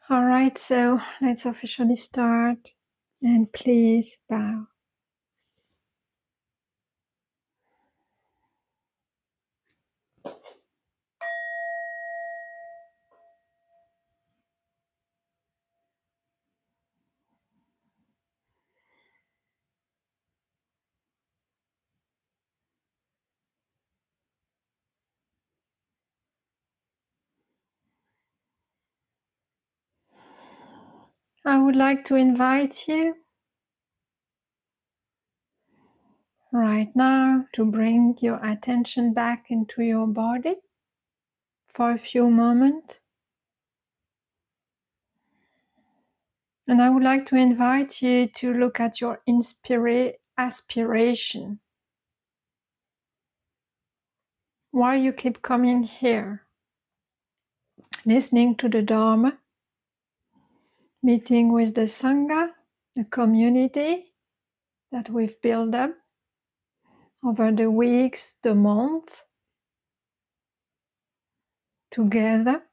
All right, so let's officially start, and please bow. I would like to invite you right now to bring your attention back into your body for a few moments. And I would like to invite you to look at your aspiration. Why you keep coming here, listening to the Dharma, meeting with the Sangha, the community that we've built up over the weeks, the month, together.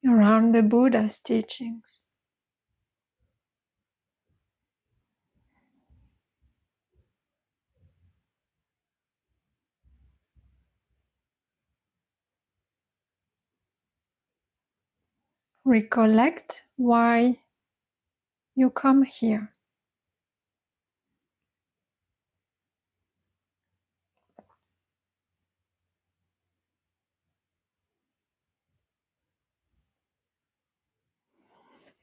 Around the Buddha's teachings. Recollect why you come here.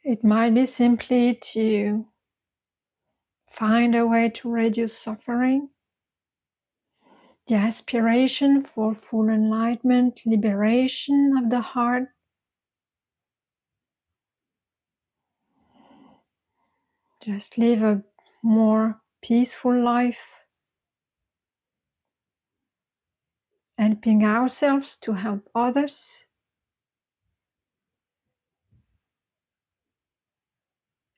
It might be simply to find a way to reduce suffering, the aspiration for full enlightenment, liberation of the heart, just live a more peaceful life, helping ourselves to help others.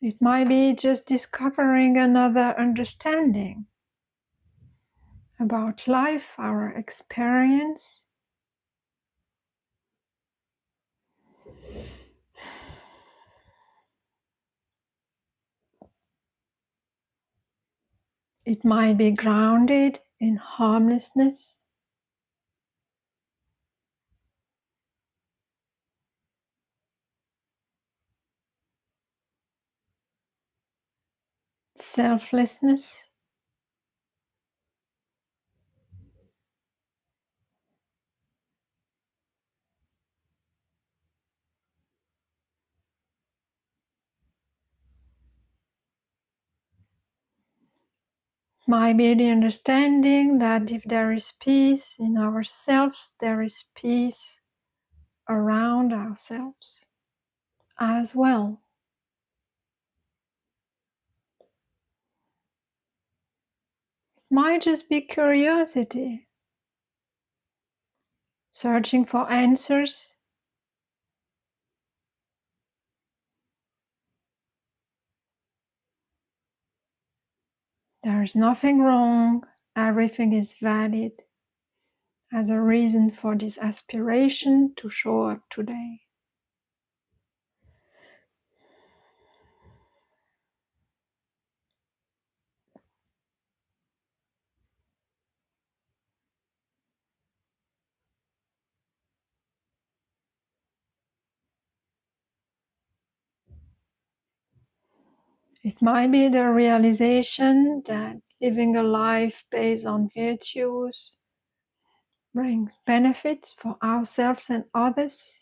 It might be just discovering another understanding about life, our experience. It might be grounded in harmlessness, selflessness. Might be the understanding that if there is peace in ourselves, there is peace around ourselves as well. Might just be curiosity, searching for answers. There is nothing wrong, everything is valid as a reason for this aspiration to show up today. It might be the realization that living a life based on virtues brings benefits for ourselves and others.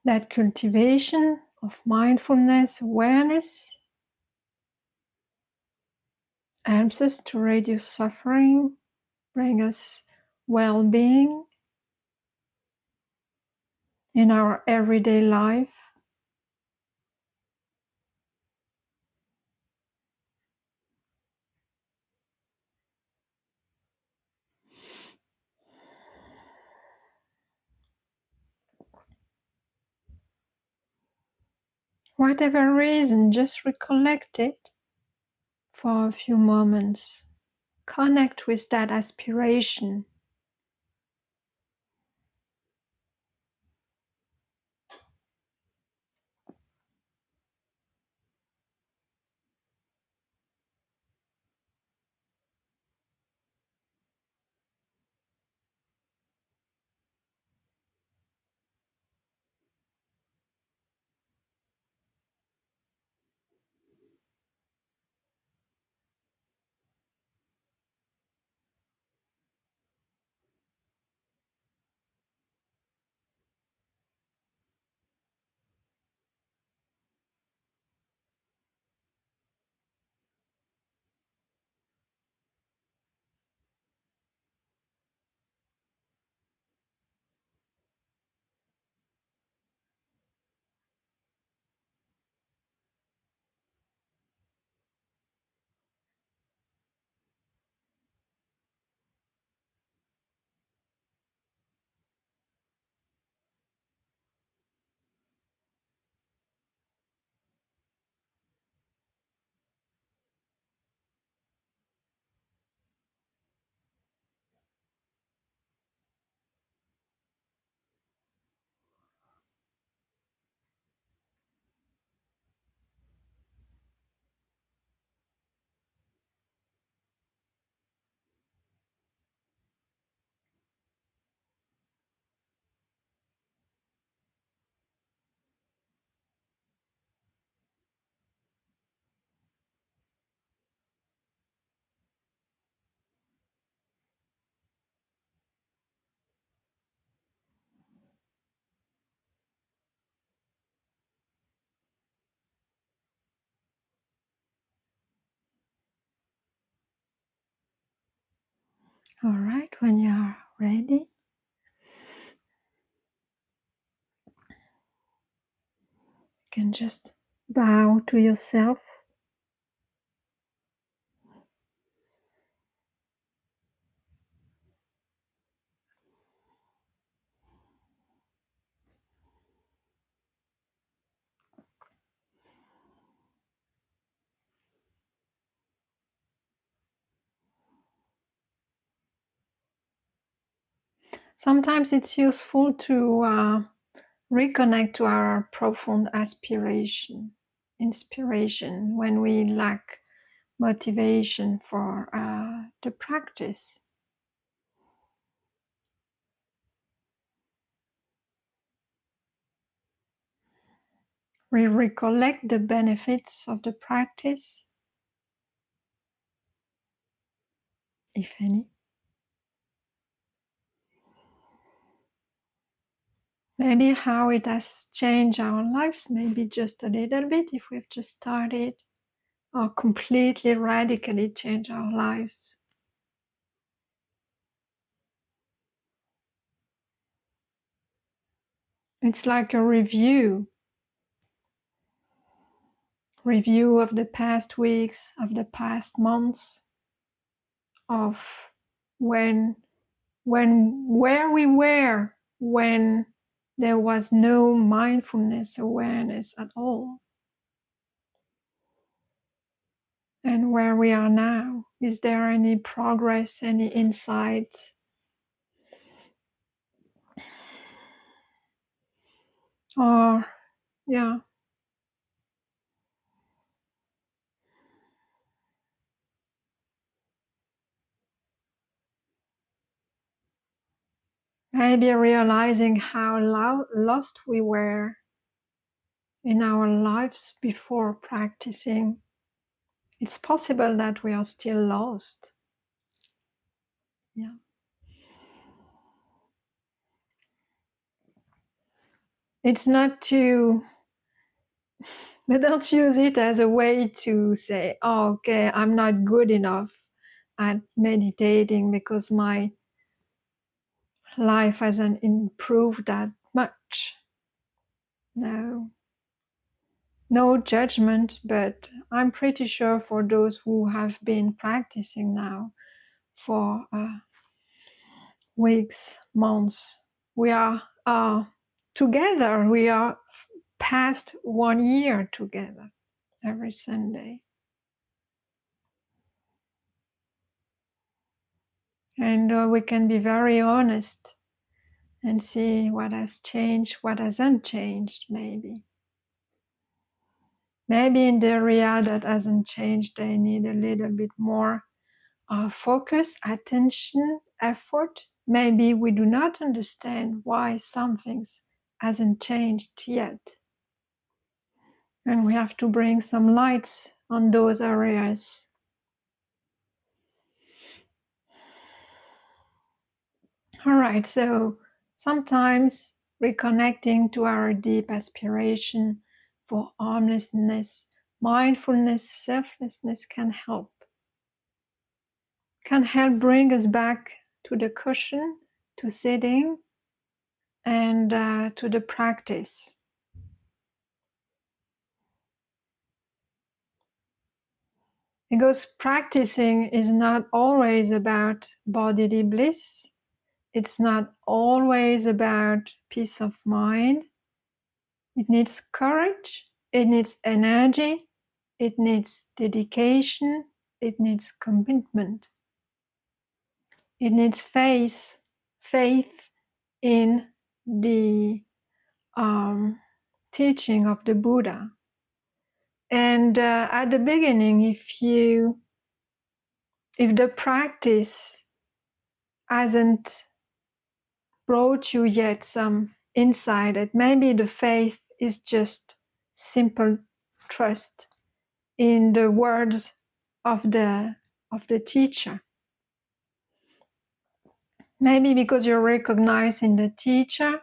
That cultivation of mindfulness awareness helps us to reduce suffering, bring us well-being in our everyday life. whatever reason, just recollect it for a few moments. Connect with that aspiration. All right, when you are ready, you can just bow to yourself. Sometimes it's useful to reconnect to our profound inspiration when we lack motivation for the practice. We recollect the benefits of the practice, if any. Maybe how it has changed our lives, maybe just a little bit if we've just started, or completely radically change our lives. It's like a review of the past weeks, of the past months, of where we were when there was no mindfulness awareness at all, and where we are now. Is there any progress, any insight? Or yeah, maybe realizing how lost we were in our lives before practicing. It's possible that we are still lost. Yeah. It's not to, but don't use it as a way to say, oh, okay, I'm not good enough at meditating because my life hasn't improved that much. No judgment, but I'm pretty sure for those who have been practicing now for weeks, months, we are together, we are past 1 year together every Sunday. And we can be very honest and see what has changed, what hasn't changed, maybe. Maybe in the area that hasn't changed, they need a little bit more focus, attention, effort. Maybe we do not understand why something hasn't changed yet. And we have to bring some lights on those areas. All right, so sometimes reconnecting to our deep aspiration for harmlessness, mindfulness, selflessness can help bring us back to the cushion, to sitting, and to the practice. Because practicing is not always about bodily bliss. It's not always about peace of mind. It needs courage, it needs energy, it needs dedication, it needs commitment. It needs faith in the teaching of the Buddha. And at the beginning, if the practice hasn't brought you yet some insight, that maybe the faith is just simple trust in the words of the teacher. Maybe because you recognize in the teacher,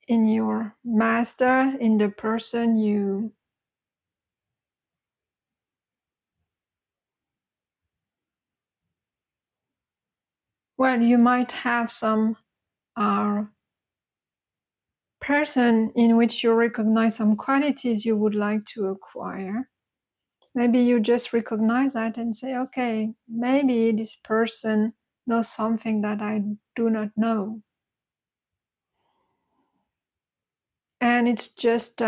in your master, in the person you might have some person in which you recognize some qualities you would like to acquire. Maybe you just recognize that and say, okay, maybe this person knows something that I do not know. And it's just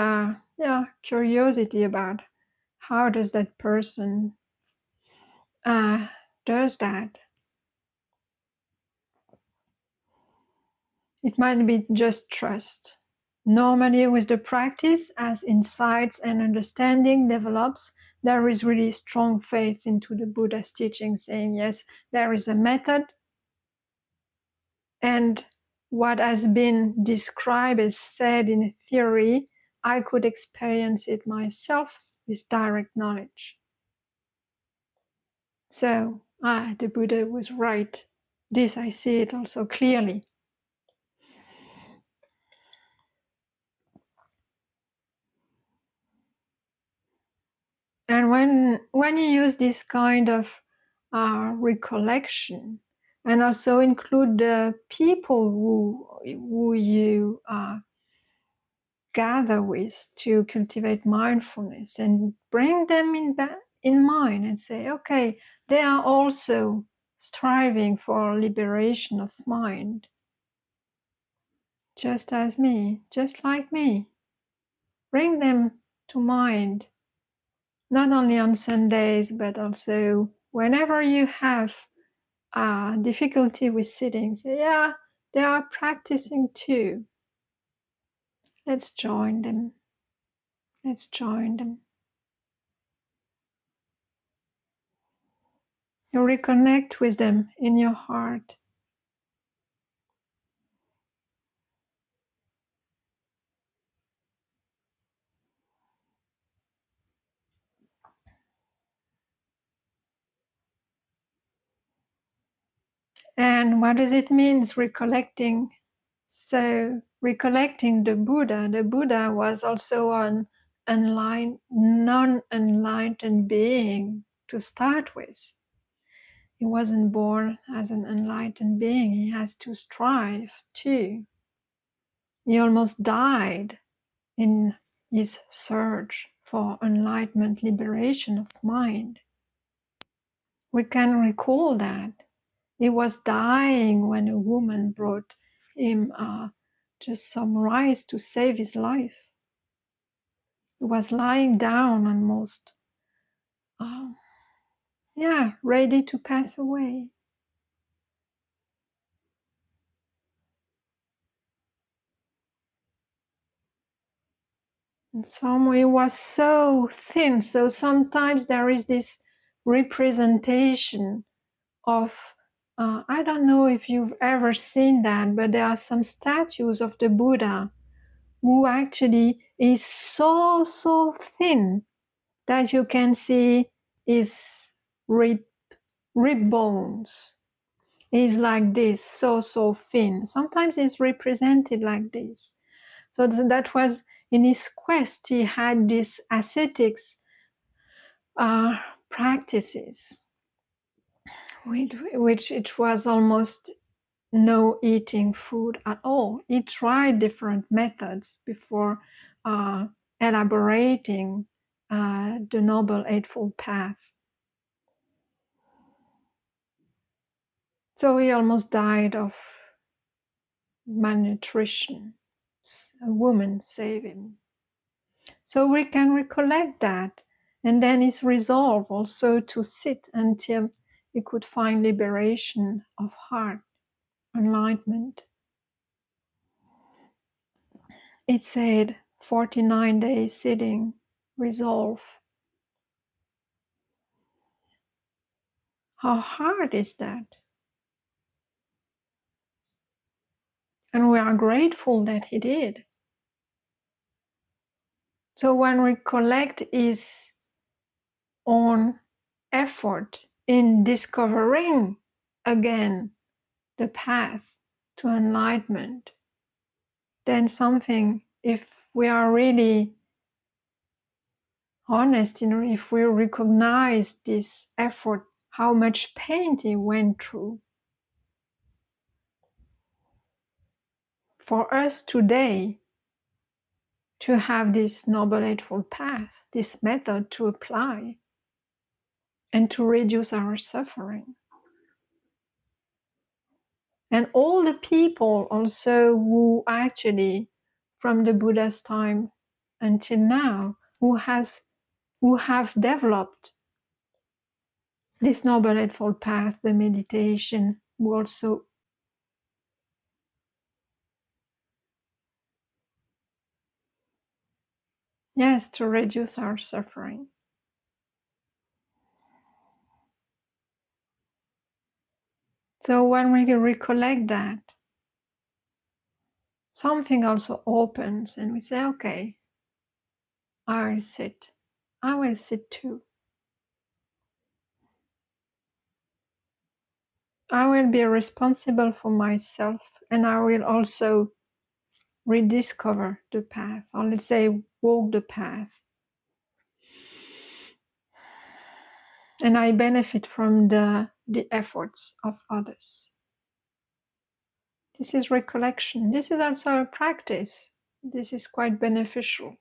curiosity about how does that person does that. It might be just trust. Normally with the practice, as insights and understanding develops, there is really strong faith into the Buddha's teaching, saying, yes, there is a method, and what has been described as said in theory, I could experience it myself with direct knowledge. So, the Buddha was right. This I see it also clearly. And when you use this kind of recollection, and also include the people who you gather with to cultivate mindfulness, and bring them in mind and say, okay, they are also striving for liberation of mind, just as me, just like me. Bring them to mind, not only on Sundays, but also whenever you have difficulty with sitting. Say, yeah, they are practicing too. Let's join them. Let's join them. You reconnect with them in your heart. And what does it mean, recollecting? So, recollecting the Buddha was also an non-enlightened being to start with. He wasn't born as an enlightened being. He has to strive too. He almost died in his search for enlightenment, liberation of mind. We can recall that. He was dying when a woman brought him just some rice to save his life. He was lying down almost, ready to pass away. And some he was so thin. So sometimes there is this representation of, I don't know if you've ever seen that, but there are some statues of the Buddha who actually is so thin that you can see his rib bones. He's like this, so thin. Sometimes it's represented like this. So that was in his quest. He had these ascetics practices, which it was almost no eating food at all. He tried different methods before elaborating the Noble Eightfold Path. So he almost died of malnutrition. A woman saved him. So we can recollect that. And then his resolve also to sit until he could find liberation of heart, enlightenment. It said 49 days sitting, resolve. How hard is that? And we are grateful that he did. So when we collect his own effort in discovering again the path to enlightenment, then something, if we are really honest, if we recognize this effort, how much pain he went through, for us today to have this Noble Eightfold Path, this method to apply and to reduce our suffering. And all the people also who actually, from the Buddha's time until now, who have developed this Noble Eightfold Path, the meditation, who also to reduce our suffering. So when we recollect that, something also opens and we say, okay, I will sit. I will sit too. I will be responsible for myself, and I will also rediscover the path, or let's say walk the path. And I benefit from the efforts of others. This is recollection. This is also a practice. This is quite beneficial.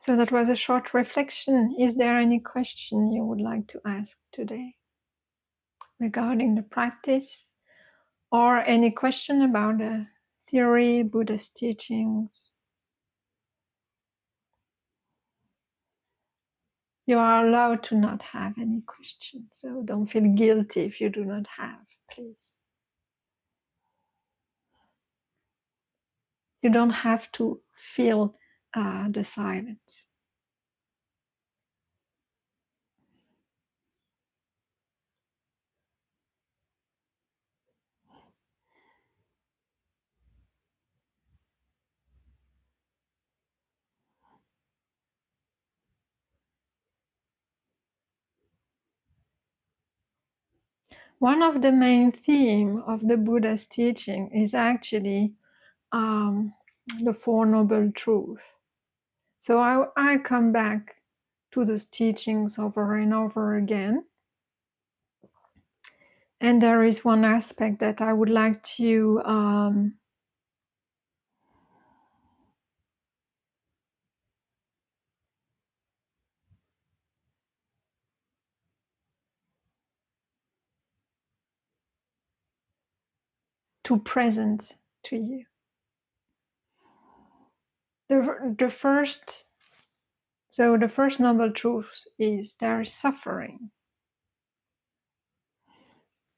So that was a short reflection. Is there any question you would like to ask today regarding the practice, or any question about the theory, Buddha's teachings? You are allowed to not have any questions, so don't feel guilty if you do not have, please. You don't have to feel the silence. One of the main themes of the Buddha's teaching is actually the Four Noble Truths. So I come back to those teachings over and over again. And there is one aspect that I would like to too present to you. The first noble truth is there is suffering.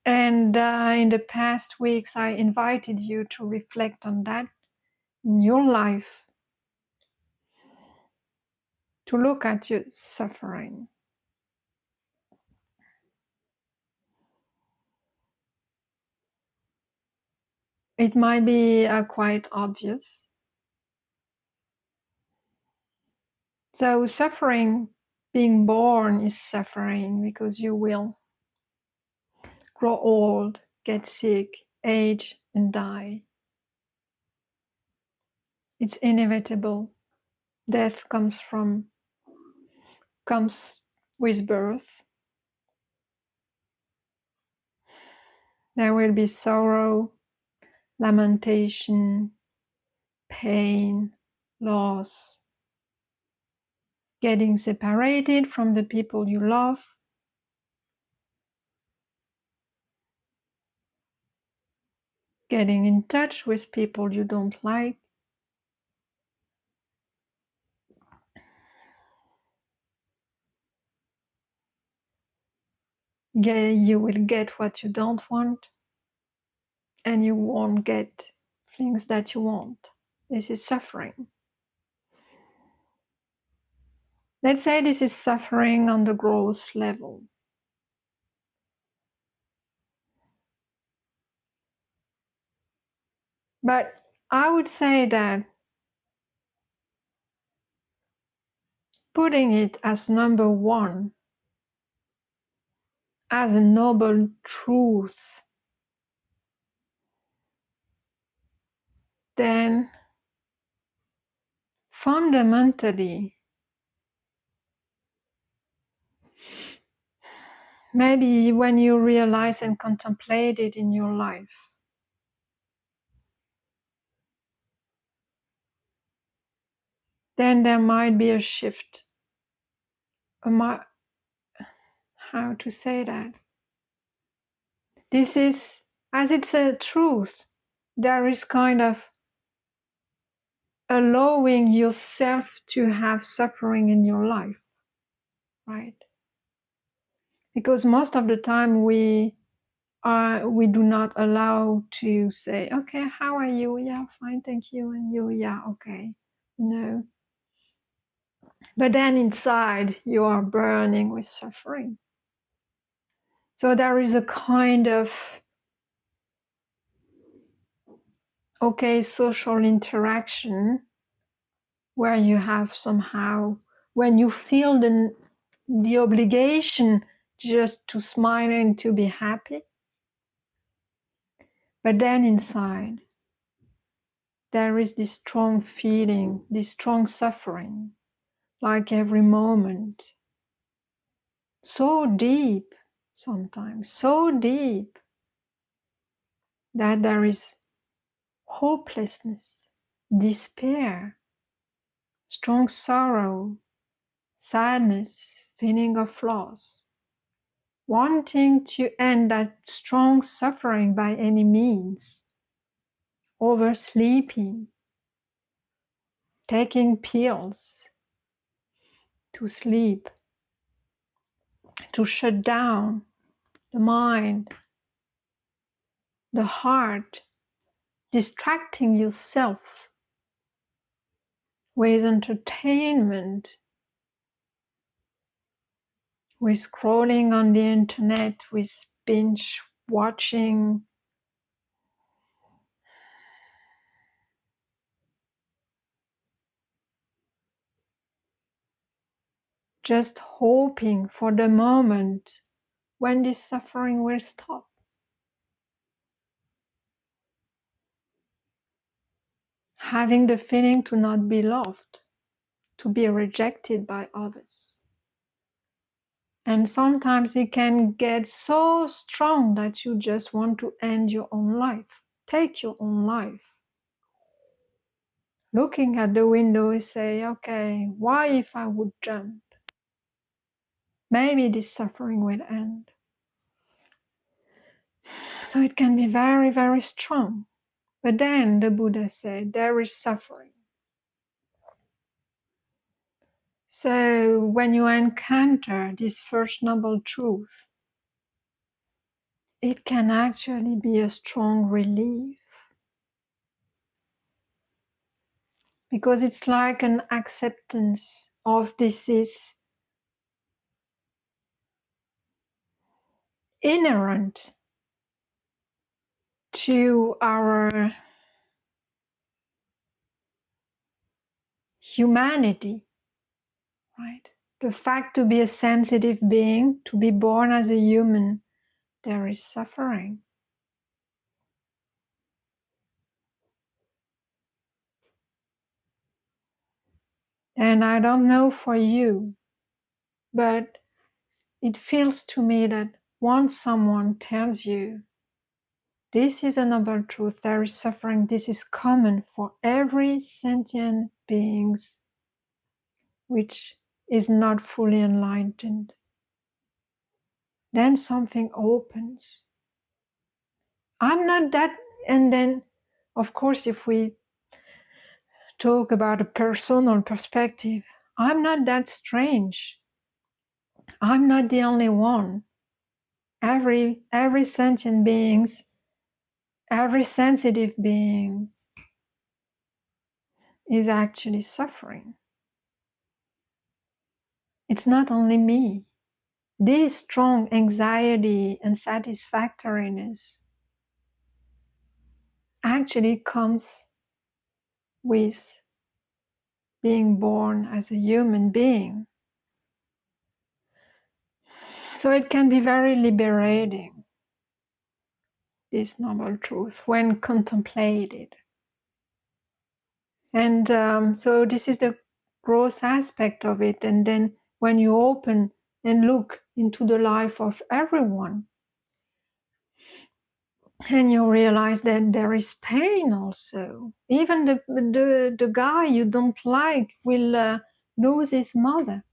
And in the past weeks, I invited you to reflect on that in your life, to look at your suffering. It might be quite obvious. So suffering, being born is suffering because you will grow old, get sick, age, and die. It's inevitable. Death comes with birth. There will be sorrow, lamentation, pain, loss, getting separated from the people you love, getting in touch with people you don't like, you will get what you don't want, and you won't get things that you want. This is suffering. Let's say this is suffering on the gross level. But I would say that putting it as number one, as a noble truth, then fundamentally, maybe when you realize and contemplate it in your life, then there might be a shift. How to say that? This is, as it's a truth, there is kind of allowing yourself to have suffering in your life, right? Because most of the time we do not allow to say, okay, how are you? Yeah, fine, thank you. And you? Yeah, okay. No. But then inside you are burning with suffering. So there is a kind of, social interaction where you have somehow, when you feel the obligation just to smile and to be happy, but then inside there is this strong feeling, this strong suffering, like every moment, so deep, sometimes so deep that there is hopelessness, despair, strong sorrow, sadness, feeling of loss, wanting to end that strong suffering by any means, oversleeping, taking pills to sleep, to shut down the mind, the heart, distracting yourself with entertainment, with scrolling on the internet, with binge watching, just hoping for the moment when this suffering will stop. Having the feeling to not be loved, to be rejected by others. And sometimes it can get so strong that you just want to end your own life, take your own life. Looking at the window and say, okay, why if I would jump? Maybe this suffering will end. So it can be very, very strong. But then the Buddha said there is suffering. So when you encounter this first noble truth, it can actually be a strong relief, because it's like an acceptance of this is inherent to our humanity, right? The fact to be a sensitive being, to be born as a human, there is suffering. And I don't know for you, but it feels to me that once someone tells you, this is a noble truth, there is suffering, this is common for every sentient being which is not fully enlightened, then something opens. I'm not that, and then, of course, if we talk about a personal perspective, I'm not that strange. I'm not the only one. Every sentient beings, every sensitive beings is actually suffering. It's not only me. This strong anxiety and unsatisfactoriness actually comes with being born as a human being. So it can be very liberating, this noble truth, when contemplated. And so this is the gross aspect of it. And then when you open and look into the life of everyone, and you realize that there is pain also. Even the guy you don't like will lose his mother.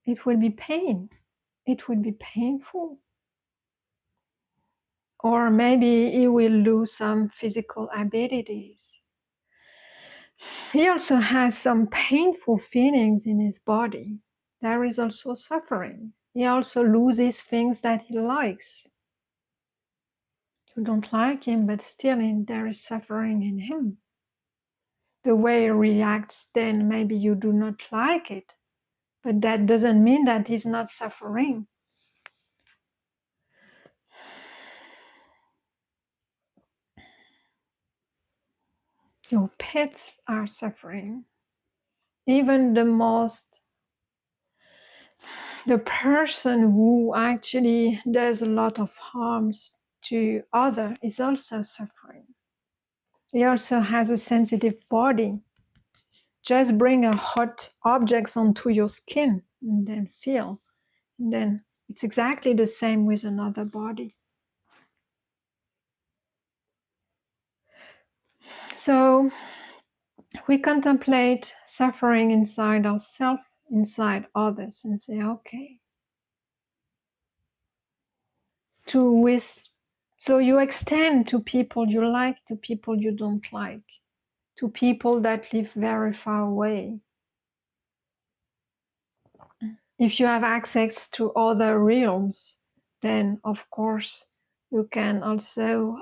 It will be pain. It will be painful. Or maybe he will lose some physical abilities. He also has some painful feelings in his body. There is also suffering. He also loses things that he likes. You don't like him, but still there is suffering in him. The way he reacts, then maybe you do not like it, but that doesn't mean that he's not suffering. Your pets are suffering. Even the person who actually does a lot of harms to others is also suffering. He also has a sensitive body. Just bring a hot object onto your skin and then feel. And then it's exactly the same with another body. So we contemplate suffering inside ourselves, inside others, and say, okay. So you extend to people you like, to people you don't like, to people that live very far away. If you have access to other realms, then of course you can also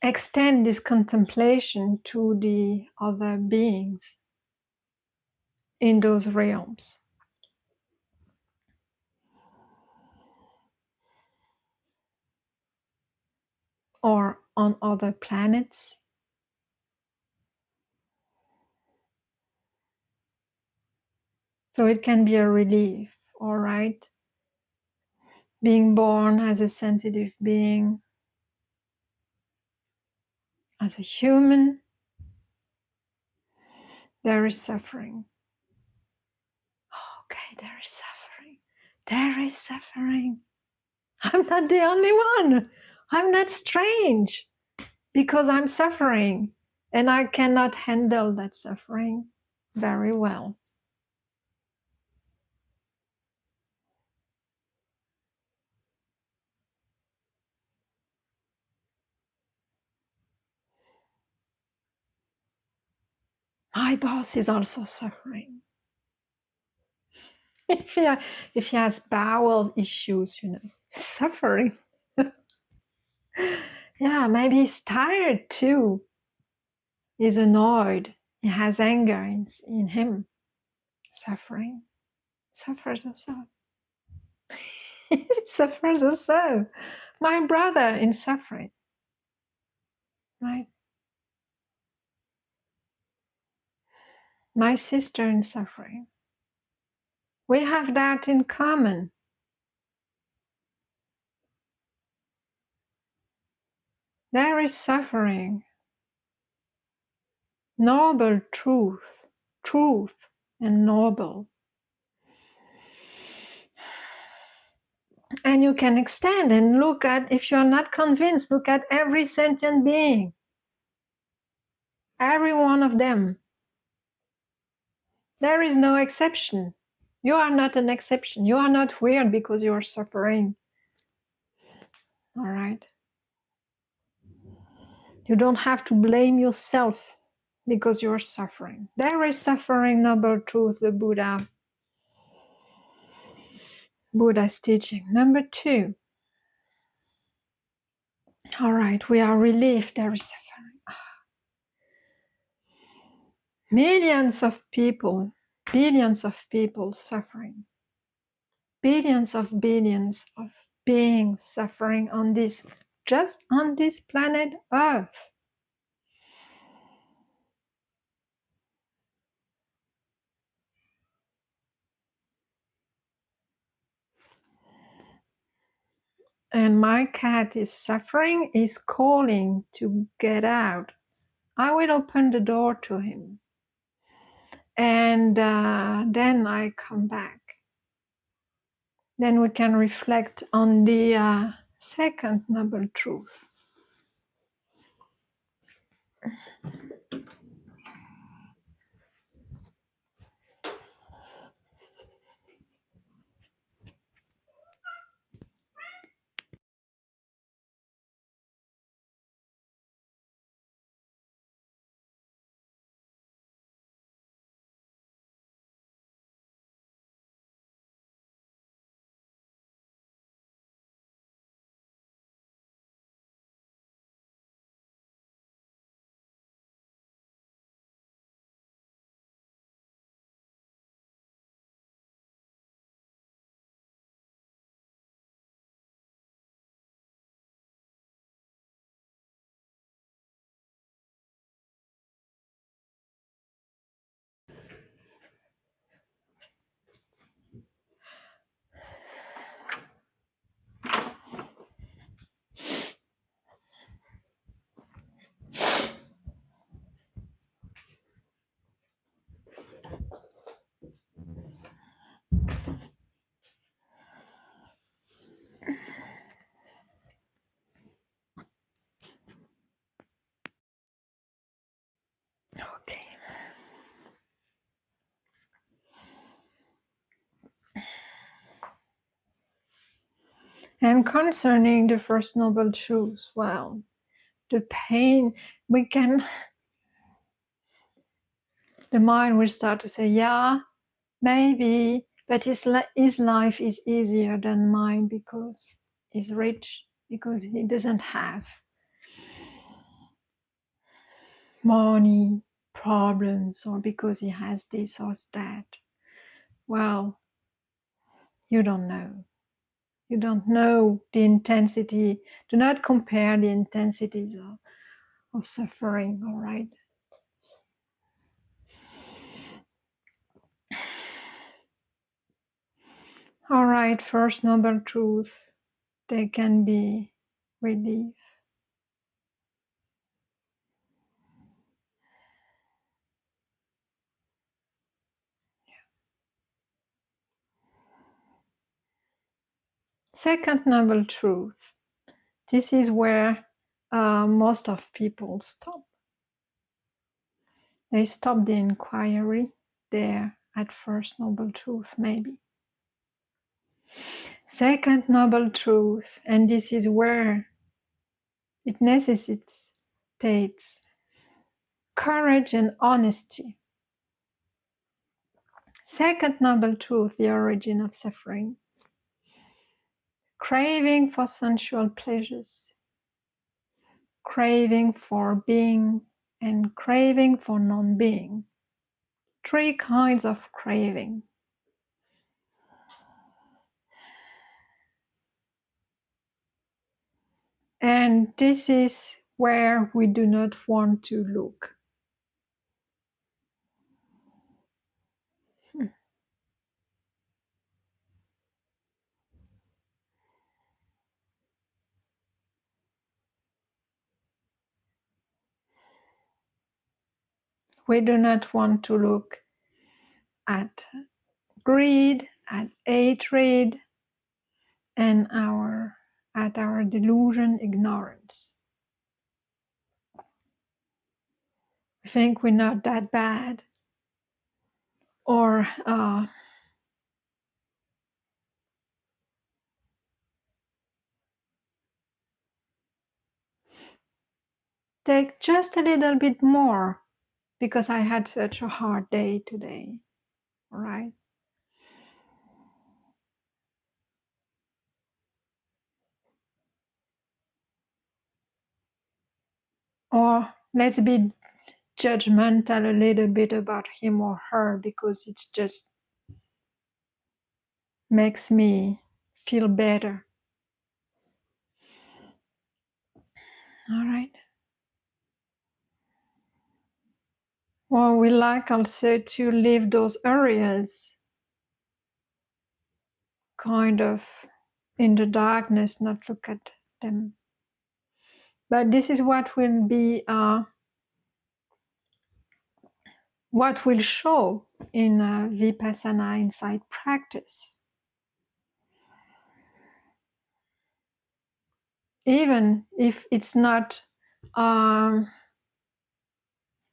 extend this contemplation to the other beings in those realms. Or on other planets. So it can be a relief, all right? Being born as a sensitive being, as a human, there is suffering. Okay, there is suffering. There is suffering. I'm not the only one. I'm not strange because I'm suffering and I cannot handle that suffering very well. My boss is also suffering. If he has bowel issues, suffering. Yeah, maybe he's tired too. He's annoyed. He has anger in him. Suffering. Suffers also. He suffers also. My brother in suffering. Right? My sister in suffering. We have that in common. There is suffering. Noble truth and noble. And you can extend and look at, if you're not convinced, look at every sentient being. Every one of them. There is no exception. You are not an exception. You are not weird because you are suffering. All right? You don't have to blame yourself because you're suffering. There is suffering, noble truth, the Buddha's teaching. Number 2. All right, we are relieved. There is suffering. Millions of people, billions of people suffering. Billions of beings suffering just on this planet Earth. And my cat is suffering, is calling to get out. I will open the door to him. And then I come back. Then we can reflect on the second noble truth. Okay. And concerning the first noble truth, well, the pain, the mind will start to say, yeah, maybe, but his life is easier than mine because he's rich, because he doesn't have money problems, or because he has this or that. Well, you don't know. You don't know the intensity. Do not compare the intensity of suffering, all right? All right, first noble truth, they can be relief. Second noble truth, this is where most of people stop. They stop the inquiry there at first noble truth, maybe. Second noble truth, and this is where it necessitates courage and honesty. Second noble truth, the origin of suffering. Craving for sensual pleasures, craving for being, and craving for non-being. Three kinds of craving. And this is where we do not want to look. We do not want to look at greed, at hatred, and at our delusion, ignorance. We think we're not that bad, or take just a little bit more because I had such a hard day today. All right. Or let's be judgmental a little bit about him or her because it just makes me feel better. All right. Well, we like also to leave those areas kind of in the darkness, not look at them. But this is what will be, what will show in Vipassana insight practice. Even if it's not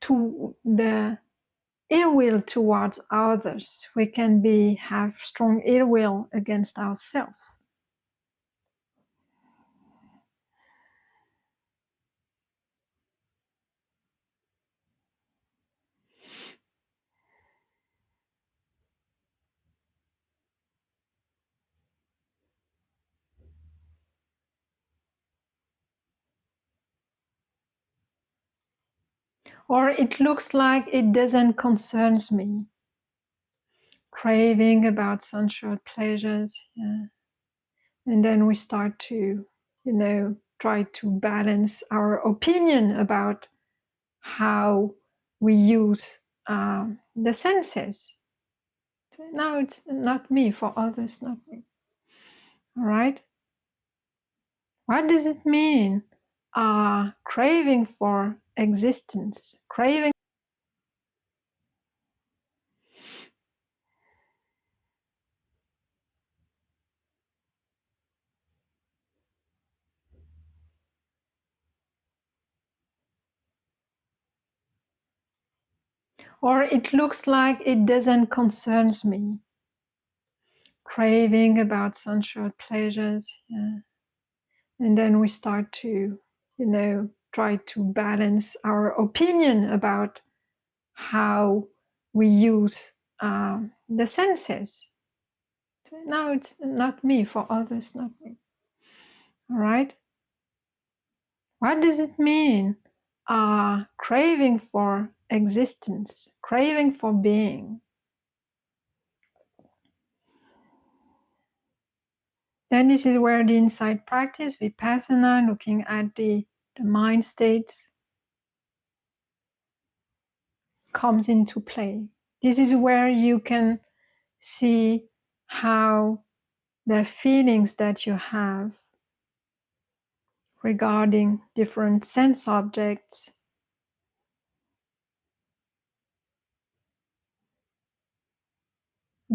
to the ill will towards others, we can have strong ill will against ourselves. Or it looks like it doesn't concern me. Craving about sensual pleasures, yeah. And then we start to, try to balance our opinion about how we use the senses. No, it's not me, for others, not me. All right? What does it mean? Craving for existence, craving. Or it looks like it doesn't concern me. Craving about sensual pleasures, yeah. And then we start to, try to balance our opinion about how we use the senses. No, it's not me, for others, not me. All right? What does it mean? Craving for existence, craving for being. Then this is where the insight practice, Vipassana, looking at the mind states, comes into play. This is where you can see how the feelings that you have regarding different sense objects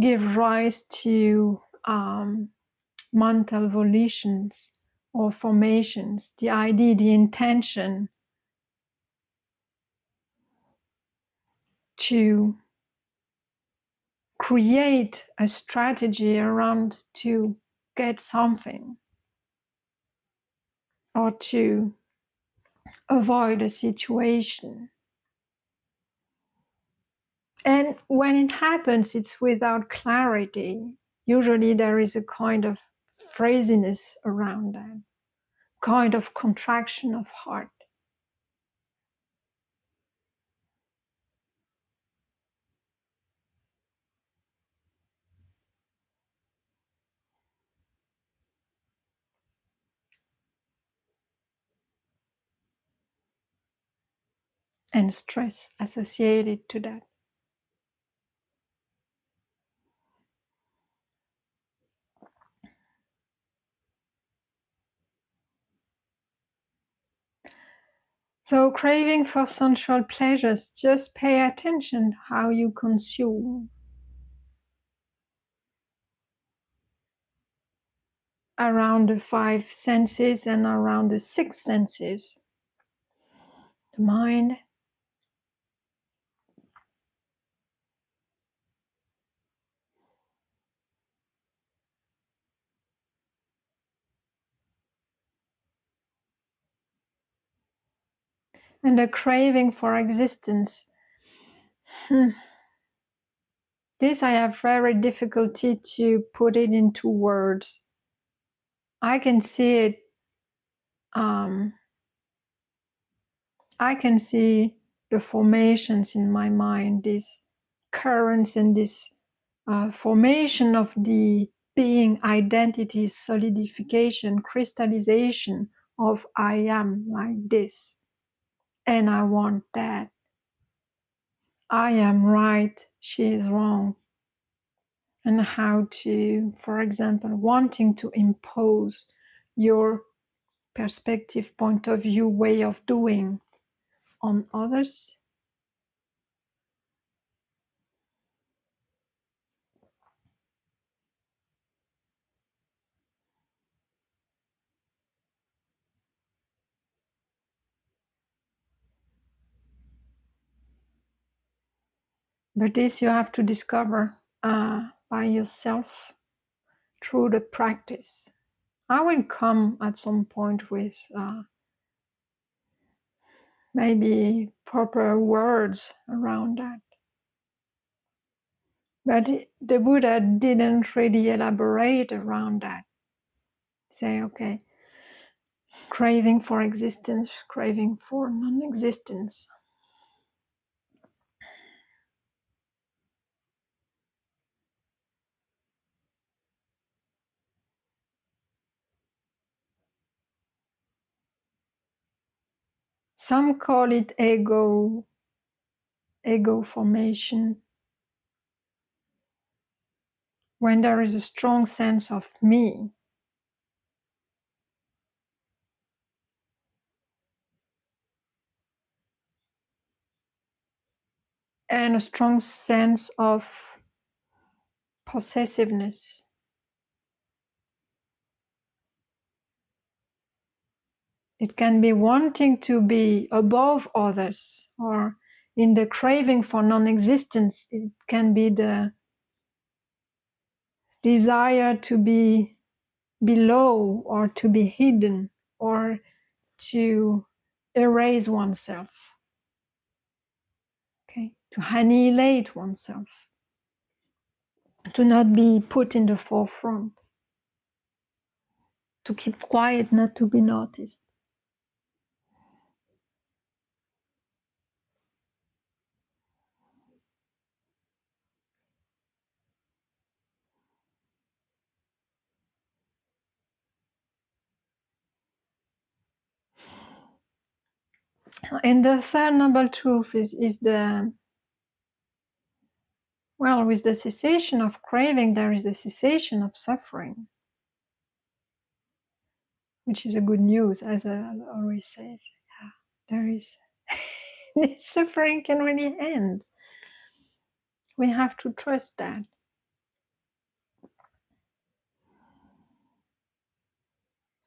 give rise to mental volitions or formations, the idea, the intention to create a strategy around to get something or to avoid a situation. And when it happens, it's without clarity. Usually there is a kind of phrasiness around that, kind of contraction of heart. And stress associated to that. So craving for sensual pleasures, just pay attention how you consume around the five senses and around the six senses. The mind, and the craving for existence. This I have very difficulty to put it into words. I can see it. I can see the formations in my mind, these currents and this formation of the being identity, solidification, crystallization of I am like this, and I want that. I am right, she is wrong. And how to, for example, wanting to impose your perspective, point of view, way of doing on others. But this you have to discover by yourself through the practice. I will come at some point with maybe proper words around that. But the Buddha didn't really elaborate around that. Say, okay, craving for existence, craving for non-existence. Some call it ego formation. When there is a strong sense of me, and a strong sense of possessiveness. It can be wanting to be above others, or in the craving for non-existence, it can be the desire to be below or to be hidden or to erase oneself, okay, to annihilate oneself, to not be put in the forefront, to keep quiet, not to be noticed. And the third noble truth is the, well, with the cessation of craving, there is a cessation of suffering, which is a good news, as I always say. Yeah, there is suffering can really end. We have to trust that.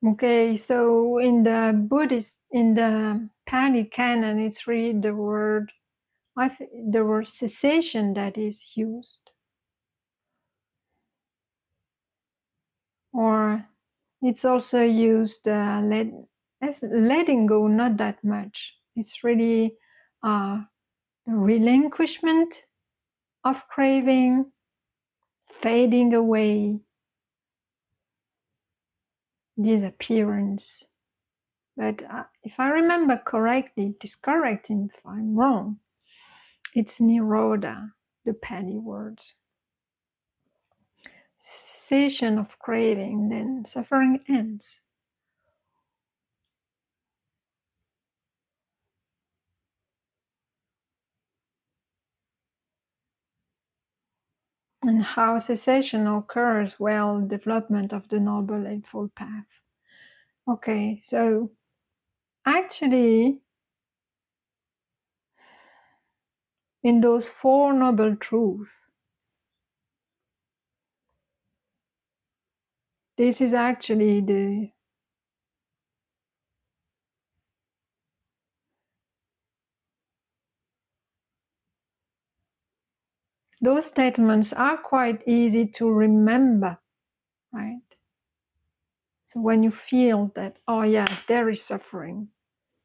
Okay, so in the Buddhist, in the Pali Canon, it's really the word cessation that is used, or it's also used letting go, not that much. It's really the relinquishment of craving, fading away, disappearance. But if I remember correctly, just correcting if I'm wrong, it's nirodha, the Pali words. Cessation of craving, then suffering ends. And how cessation occurs? Well, development of the Noble Eightfold Path. Okay, so actually, in those Four Noble Truths, this is actually those statements are quite easy to remember, right? So when you feel that, oh yeah, there is suffering,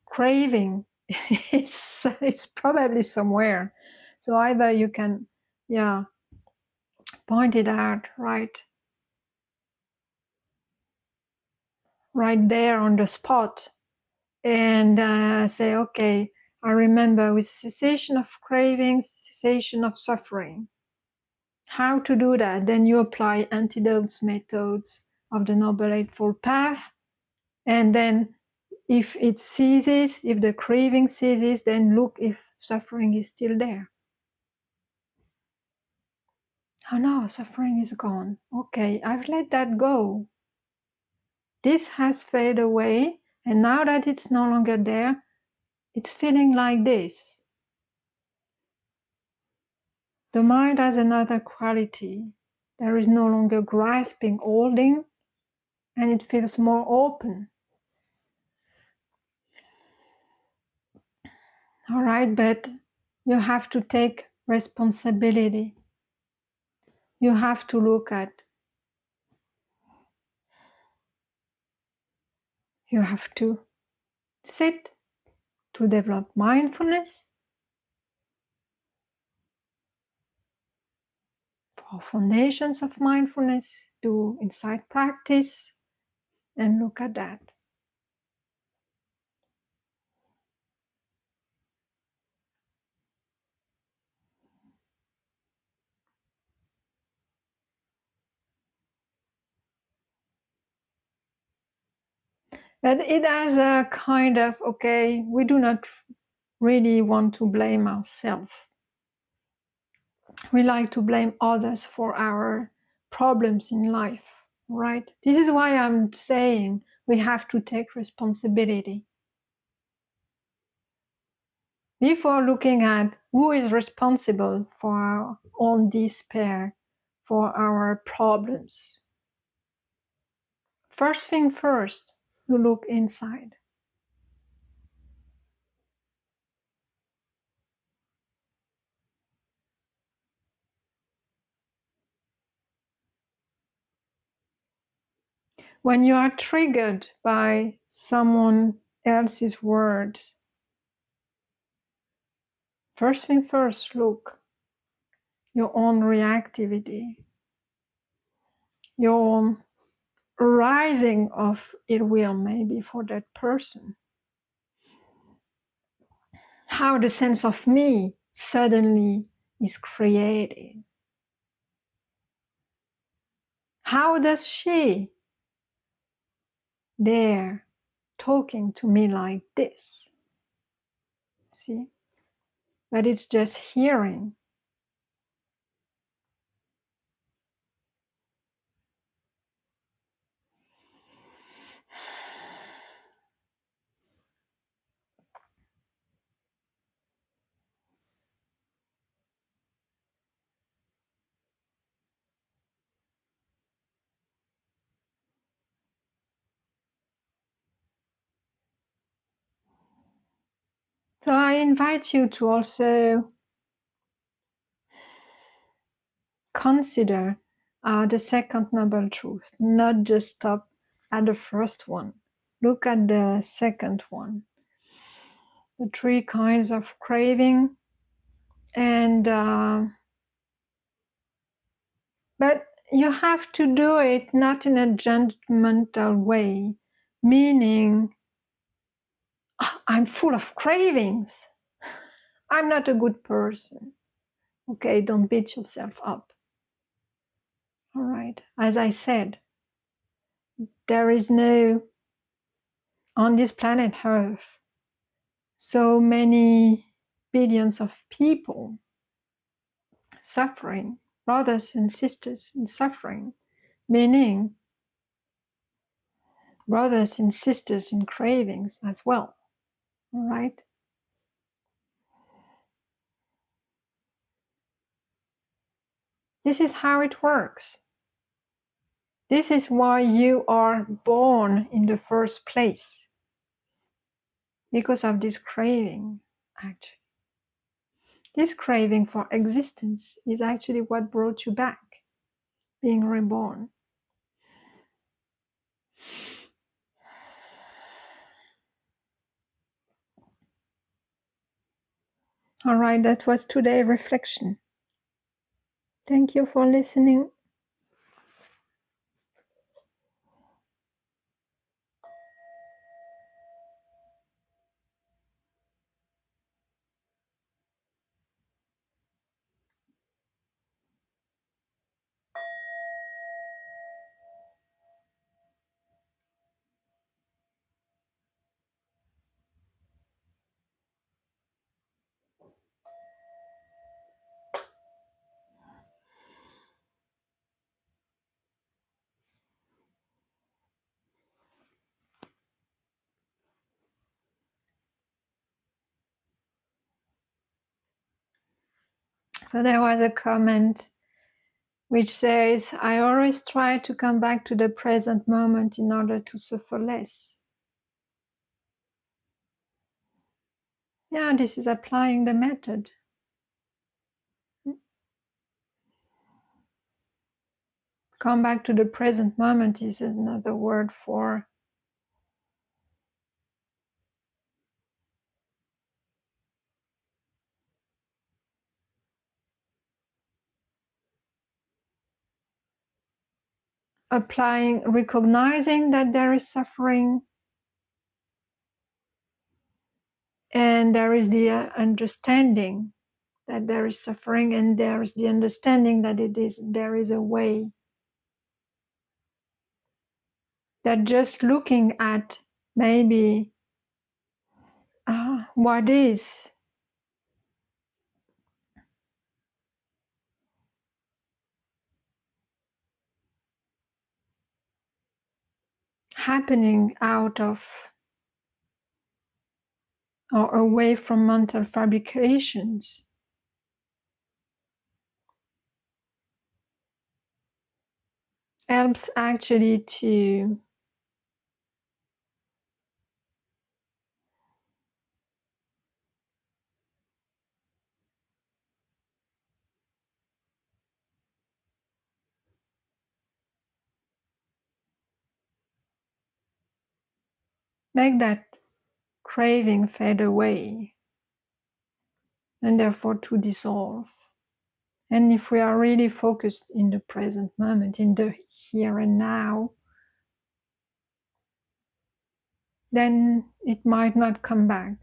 craving, it's probably somewhere. So either you can, point it out right there on the spot, and say, okay, I remember with cessation of craving, cessation of suffering. How to do that? Then you apply antidotes, methods of the Noble Eightfold Path, and then if it ceases, if the craving ceases, then look if suffering is still there. Oh no, suffering is gone. Okay, I've let that go. This has faded away, and now that it's no longer there, it's feeling like this. The mind has another quality. There is no longer grasping, holding, and it feels more open. All right, but you have to take responsibility. You have to look at, you have to sit to develop mindfulness, for foundations of mindfulness, do insight practice, and look at that. But it has a kind of, okay, we do not really want to blame ourselves. We like to blame others for our problems in life, right? This is why I'm saying we have to take responsibility. Before looking at who is responsible for our own despair, for our problems. First thing first, you look inside. When you are triggered by someone else's words, first thing first, look your own reactivity, your own rising of ill will maybe for that person. How the sense of me suddenly is created. How does she dare talking to me like this? See? But it's just hearing. So I invite you to also consider the second noble truth, not just stop at the first one. Look at the second one. The three kinds of craving, and But you have to do it not in a judgmental way, meaning, "Oh, I'm full of cravings. I'm not a good person." Okay, don't beat yourself up. All right. As I said, there is no, on this planet Earth, so many billions of people suffering, brothers and sisters in suffering, meaning brothers and sisters in cravings as well. All right. This is how it works. This is why you are born in the first place, because of this craving, actually. This craving for existence is actually what brought you back, being reborn. All right, that was today's reflection. Thank you for listening. So there was a comment which says, I always try to come back to the present moment in order to suffer less. Yeah, this is applying the method. Come back to the present moment is another word for applying, recognizing that there is suffering, and there is the understanding that there is suffering, and there is the understanding that there is a way. That just looking at maybe what is happening out of or away from mental fabrications helps actually to make that craving fade away and therefore to dissolve. And if we are really focused in the present moment, in the here and now, then it might not come back.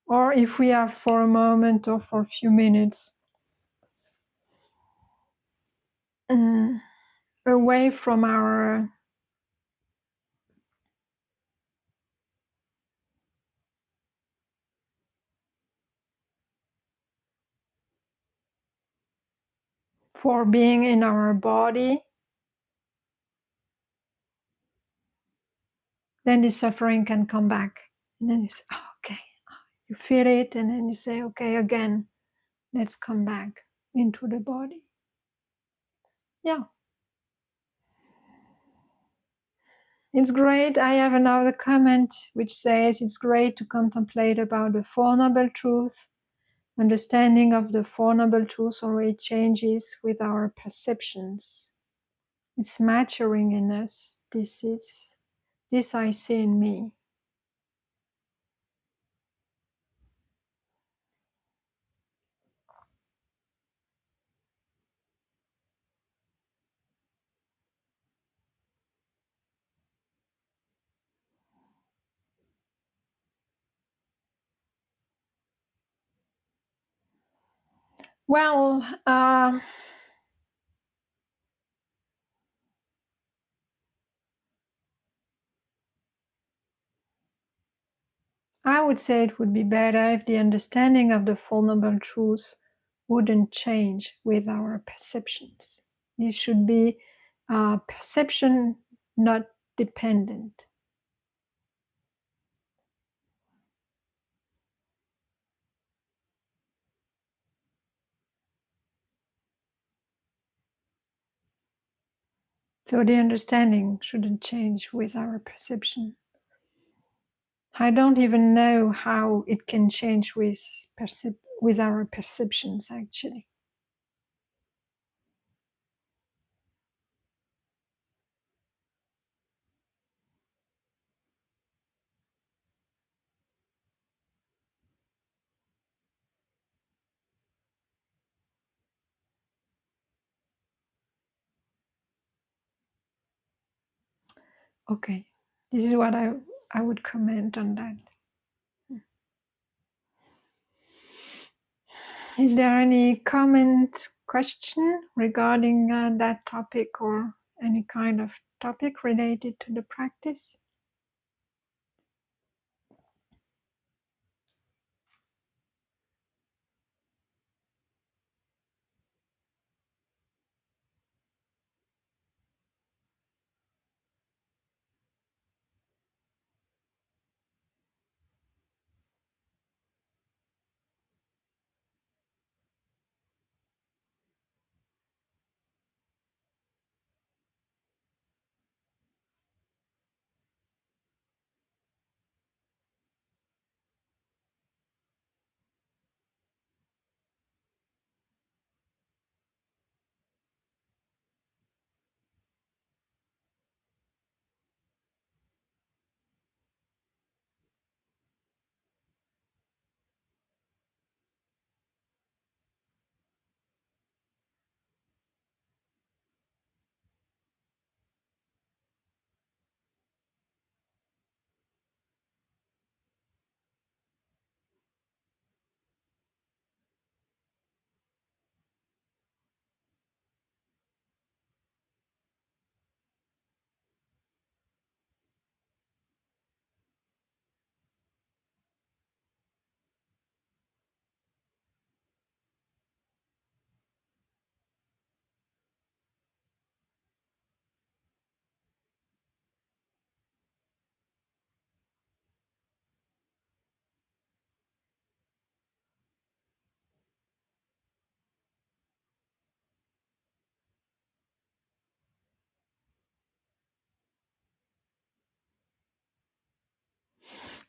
Or if we are for a moment or for a few minutes away from our for being in our body, then the suffering can come back. And then you say, oh, okay, you feel it, and then you say, okay, again, let's come back into the body. Yeah. It's great. I have another comment which says it's great to contemplate about the Four Noble Truths. Understanding of the Four Noble Truths already changes with our perceptions. It's maturing in us. This I see in me. Well, I would say it would be better if the understanding of the Four Noble Truths wouldn't change with our perceptions. It should be perception, not dependent. So the understanding shouldn't change with our perception. I don't even know how it can change with our perceptions, actually. Okay, this is what I would comment on that. Is there any comment, question regarding that topic or any kind of topic related to the practice?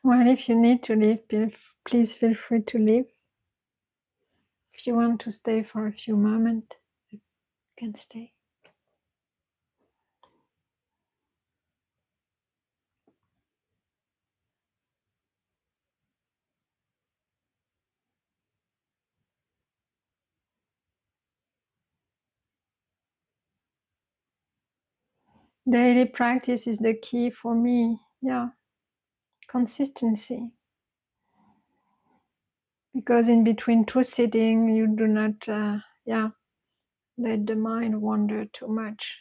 Well, if you need to leave, please feel free to leave. If you want to stay for a few moments, you can stay. Daily practice is the key for me. Yeah, consistency. Because in between two sitting, you do not, let the mind wander too much.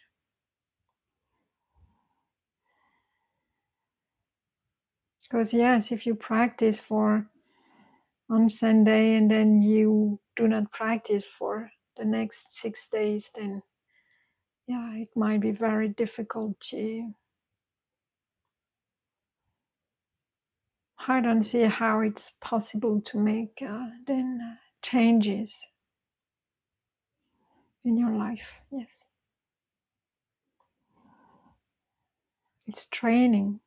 Because yes, if you practice on Sunday and then you do not practice for the next 6 days, then yeah, it might be very difficult to. I don't see how it's possible to make then changes in your life. Yes, it's training.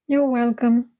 You're welcome.